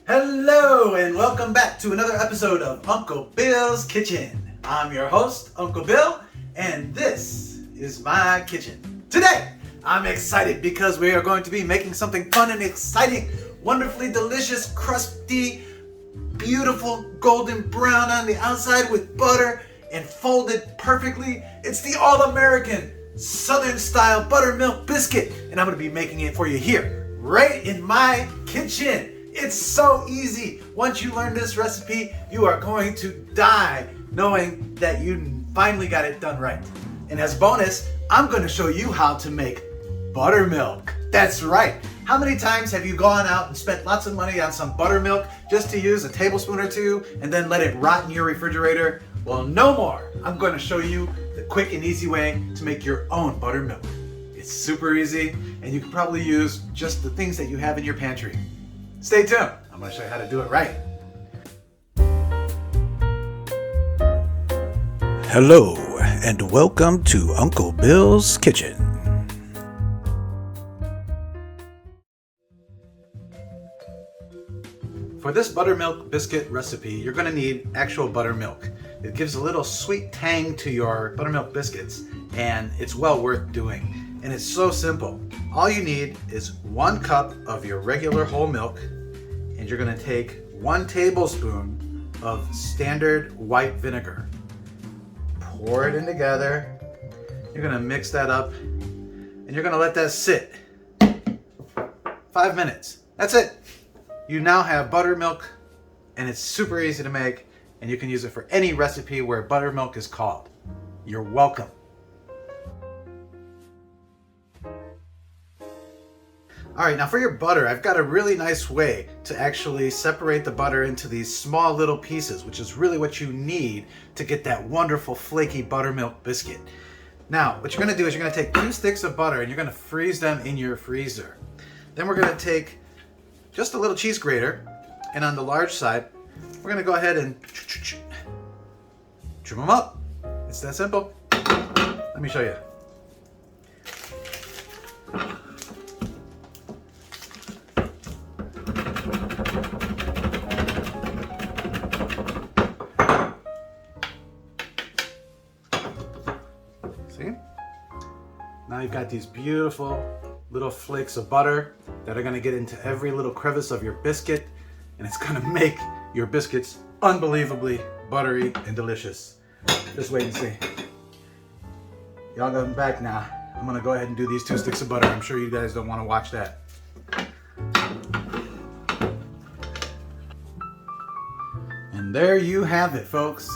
Hello and welcome back to another episode of Uncle Bill's Kitchen. I'm your host, Uncle Bill, and this is my kitchen. Today, I'm excited because we are going to be making something fun and exciting, wonderfully delicious, crusty, beautiful golden brown on the outside with butter and folded perfectly. It's the all-American Southern style buttermilk biscuit, and I'm going to be making it for you here, right in my kitchen. It's so easy. Once you learn this recipe, you are going to die knowing that you finally got it done right. And as a bonus, I'm going to show you how to make buttermilk. That's right. How many times have you gone out and spent lots of money on some buttermilk just to use a tablespoon or two and then let it rot in your refrigerator? Well, no more. I'm going to show you the quick and easy way to make your own buttermilk. It's super easy, and you can probably use just the things that you have in your pantry. Stay tuned. I'm going to show you how to do it right. Hello, and welcome to Uncle Bill's Kitchen. For this buttermilk biscuit recipe, you're going to need actual buttermilk. It gives a little sweet tang to your buttermilk biscuits, and it's well worth doing. And it's so simple. All you need is 1 cup of your regular whole milk, and you're going to take 1 tablespoon of standard white vinegar. Pour it in together. You're going to mix that up, and you're going to let that sit 5 minutes. That's it. You now have buttermilk, and it's super easy to make, and you can use it for any recipe where buttermilk is called. You're welcome. All right, now for your butter, I've got a really nice way to actually separate the butter into these small little pieces, which is really what you need to get that wonderful flaky buttermilk biscuit. Now, what you're gonna do is you're gonna take 2 sticks of butter and you're gonna freeze them in your freezer. Then we're gonna take just a little cheese grater, and on the large side, we're gonna go ahead and trim them up. It's that simple. Let me show you. See? Now you've got these beautiful little flakes of butter that are going to get into every little crevice of your biscuit, and it's going to make your biscuits unbelievably buttery and delicious. Just wait and see. Y'all going back now. I'm going to go ahead and do these 2 sticks of butter. I'm sure you guys don't want to watch that. And there you have it, folks.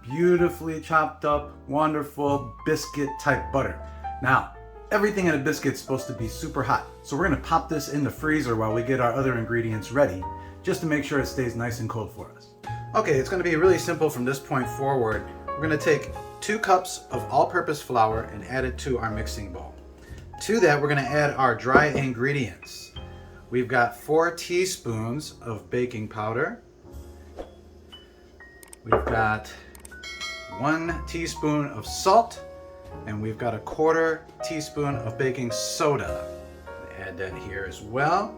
Beautifully chopped up, wonderful biscuit type butter. Now, everything in a biscuit is supposed to be super hot. So we're gonna pop this in the freezer while we get our other ingredients ready, just to make sure it stays nice and cold for us. Okay, it's gonna be really simple from this point forward. We're gonna take 2 cups of all-purpose flour and add it to our mixing bowl. To that, we're gonna add our dry ingredients. We've got 4 teaspoons of baking powder. We've got 1 teaspoon of salt, and we've got a 1/4 teaspoon of baking soda. Add that here as well.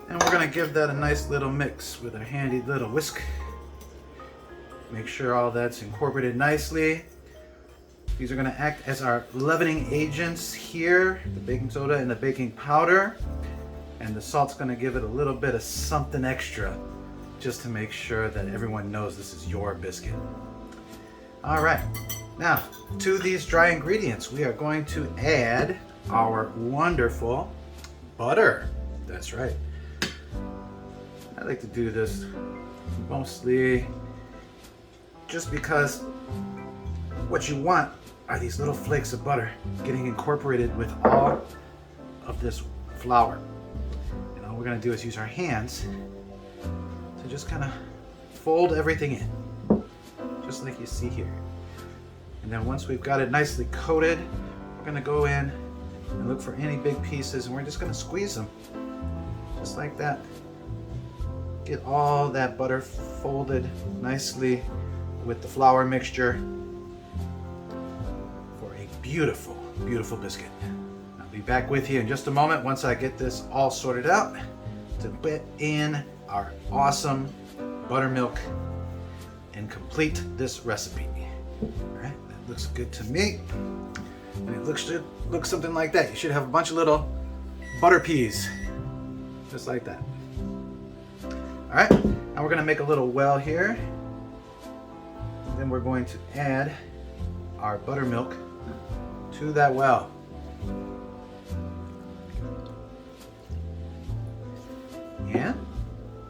And we're gonna give that a nice little mix with a handy little whisk. Make sure all that's incorporated nicely. These are gonna act as our leavening agents here, the baking soda and the baking powder. And the salt's gonna give it a little bit of something extra, just to make sure that everyone knows this is your biscuit. All right, now to these dry ingredients, we are going to add our wonderful butter. That's right. I like to do this mostly just because what you want are these little flakes of butter getting incorporated with all of this flour. And all we're gonna do is use our hands to just kind of fold everything in, just like you see here. And then once we've got it nicely coated, we're gonna go in and look for any big pieces, and we're just gonna squeeze them, just like that. Get all that butter folded nicely with the flour mixture for a beautiful, beautiful biscuit. I'll be back with you in just a moment once I get this all sorted out to put in our awesome buttermilk and complete this recipe. All right, that looks good to me. And it should look something like that. You should have a bunch of little butter peas, just like that. All right, now we're gonna make a little well here. And then we're going to add our buttermilk to that well. And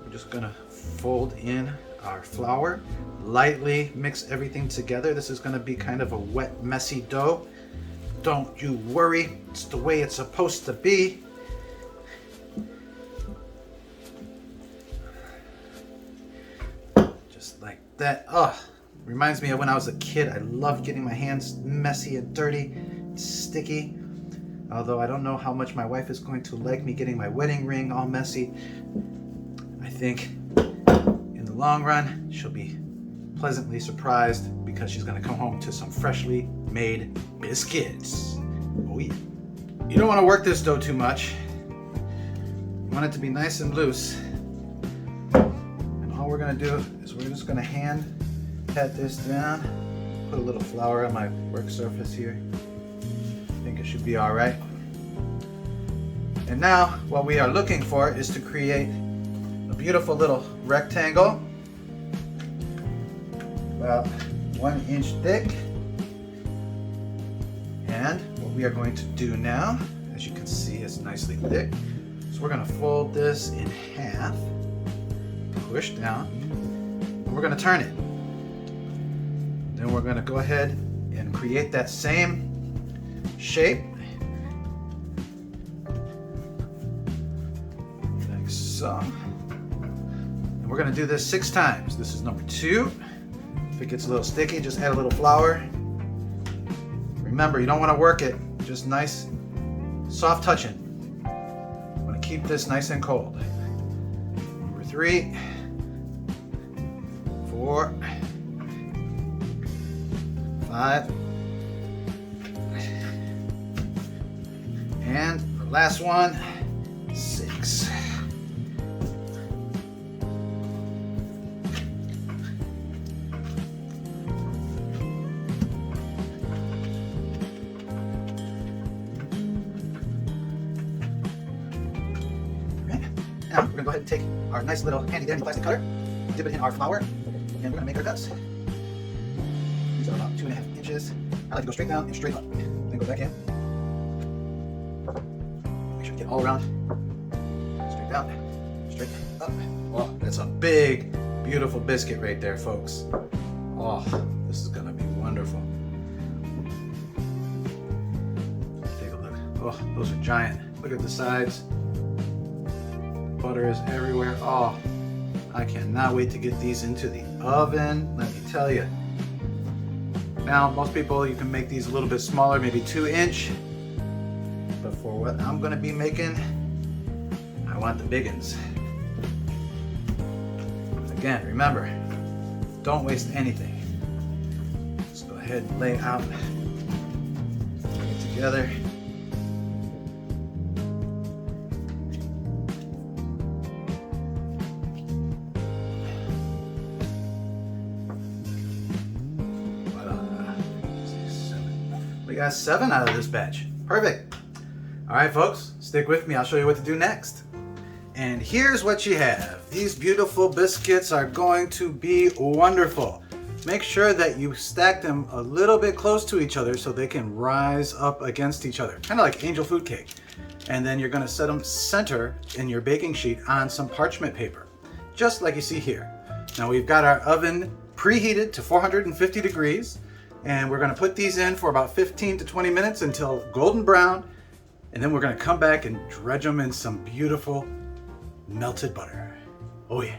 we're just gonna fold in our flour, lightly mix everything together. This is gonna be kind of a wet, messy dough. Don't you worry, it's the way it's supposed to be. Just like that. Oh, reminds me of when I was a kid. I loved getting my hands messy and dirty, sticky. Although I don't know how much my wife is going to like me getting my wedding ring all messy. I think in the long run, she'll be pleasantly surprised because she's gonna come home to some freshly made biscuits. Oh yeah. You don't want to work this dough too much. You want it to be nice and loose. And all we're gonna do is we're just gonna hand pat this down. Put a little flour on my work surface here. I think it should be all right. And now what we are looking for is to create a beautiful little rectangle about 1 inch thick. And what we are going to do now, as you can see, it's nicely thick. So we're going to fold this in half, push down, and we're going to turn it. Then we're going to go ahead and create that same shape, like so. And we're going to do this 6 times. This is number 2. If it gets a little sticky, just add a little flour. Remember, you don't want to work it, just nice, soft touching. You want to keep this nice and cold. Number 3, 4, 5, and the last one, 6. Now we're gonna go ahead and take our nice little handy dandy plastic cutter, dip it in our flour, and we're gonna make our cuts. These are about 2.5 inches. I like to go straight down and straight up, then go back in. Make sure to get all around. Straight down, straight up. Oh, that's a big, beautiful biscuit right there, folks. Oh, this is gonna be wonderful. Take a look. Oh, those are giant. Look at the sides. Butter is everywhere. Oh, I cannot wait to get these into the oven. Let me tell you. Now, most people, you can make these a little bit smaller, maybe 2 inch. But for what I'm gonna be making, I want the big ones. Again, remember, don't waste anything. Let's go ahead and lay out, bring it together. We got 7 out of this batch. Perfect. All right, folks, stick with me. I'll show you what to do next. And here's what you have. These beautiful biscuits are going to be wonderful. Make sure that you stack them a little bit close to each other so they can rise up against each other, kind of like angel food cake. And then you're going to set them center in your baking sheet on some parchment paper, just like you see here. Now we've got our oven preheated to 450 degrees. And we're gonna put these in for about 15 to 20 minutes until golden brown. And then we're gonna come back and dredge them in some beautiful melted butter. Oh yeah.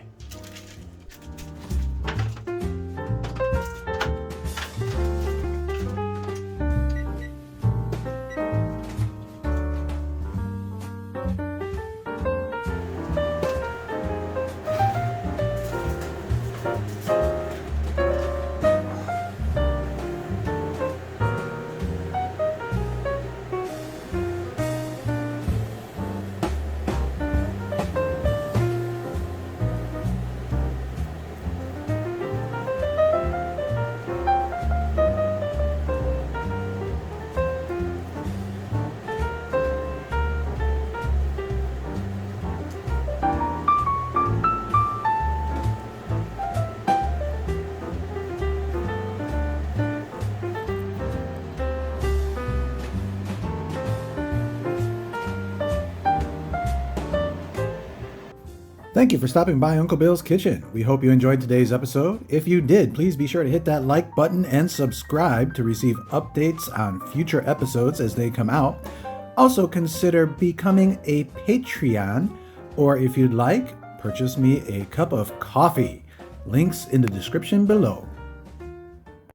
Thank you for stopping by Uncle Bill's Kitchen. We hope you enjoyed today's episode. If you did, please be sure to hit that like button and subscribe to receive updates on future episodes as they come out. Also consider becoming a Patreon, or if you'd like, purchase me a cup of coffee. Links in the description below.